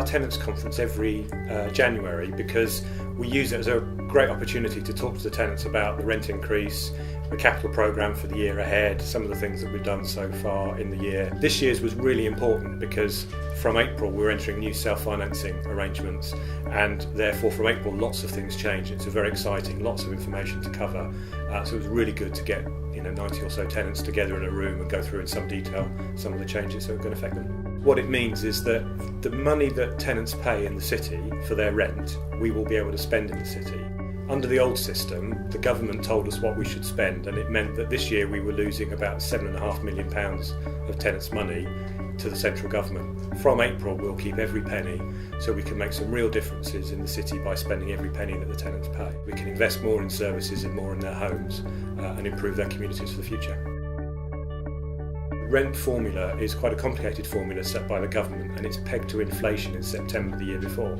our tenants conference every January because we use it as a great opportunity to talk to the tenants about the rent increase, the capital programme for the year ahead, some of the things that we've done so far in the year. This year's was really important because from April we're entering new self-financing arrangements, and therefore from April lots of things change. It's very exciting, lots of information to cover, so it was really good to get 90 or so tenants together in a room and go through in some detail some of the changes that are going to affect them. What it means is that the money that tenants pay in the city for their rent, we will be able to spend in the city. Under the old system, the government told us what we should spend, and it meant that this year we were losing about £7.5 million of tenants' money to the central government. From April we'll keep every penny, so we can make some real differences in the city by spending every penny that the tenants pay. We can invest more in services and more in their homes and improve their communities for the future. The rent formula is quite a complicated formula set by the government, and it's pegged to inflation in September the year before.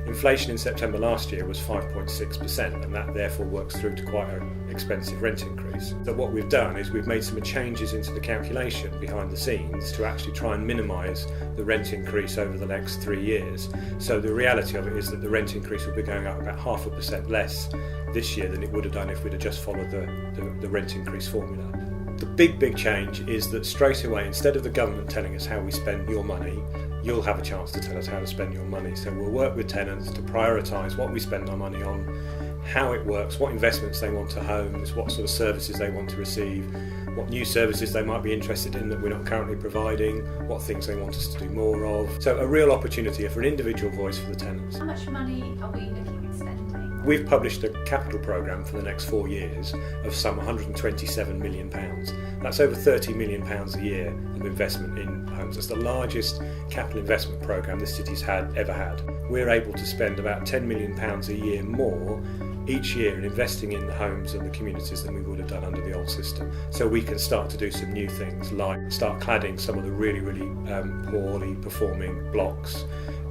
Inflation in September last year was 5.6%, and that therefore works through to quite an expensive rent increase. So what we've done is we've made some changes into the calculation behind the scenes to actually try and minimise the rent increase over the next 3 years. So the reality of it is that the rent increase will be going up about 0.5% less this year than it would have done if we'd have just followed the rent increase formula. The big change is that straight away, instead of the government telling us how we spend your money, you'll have a chance to tell us how to spend your money. So we'll work with tenants to prioritise what we spend our money on, how it works, what investments they want to homes, what sort of services they want to receive, what new services they might be interested in that we're not currently providing, what things they want us to do more of. So a real opportunity for an individual voice for the tenants. How much money are we looking at spending? We've published a capital programme for the next 4 years of some £127 million. That's over £30 million a year of investment in homes. That's the largest capital investment programme this city's ever had. We're able to spend about £10 million a year more each year in investing in the homes and the communities than we would have done under the old system. So we can start to do some new things, like start cladding some of the really poorly performing blocks,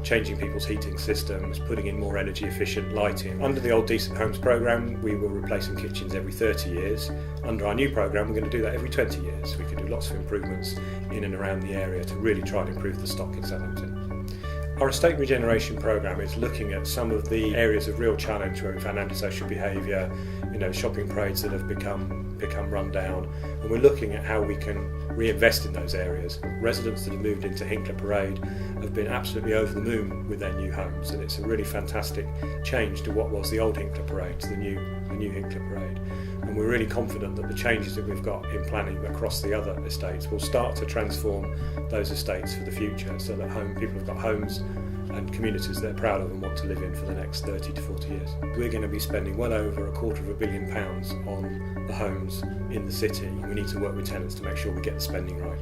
changing people's heating systems, putting in more energy efficient lighting. Under the old Decent Homes programme, we were replacing kitchens every 30 years. Under our new programme, we're going to do that every 20 years. We can do lots of improvements in and around the area to really try and improve the stock in Southampton. Our estate regeneration programme is looking at some of the areas of real challenge where we've had antisocial behaviour, shopping parades that have become run down, and we're looking at how we can reinvest in those areas. Residents that have moved into Hinckley Parade have been absolutely over the moon with their new homes, and it's a really fantastic change to what was the old Hinckley Parade to the new Hinckley Parade. And we're really confident that the changes that we've got in planning across the other estates will start to transform those estates for the future, so that people have got homes and communities they're proud of and want to live in for the next 30 to 40 years. We're going to be spending well over £250 million on the homes in the city. We need to work with tenants to make sure we get the spending right.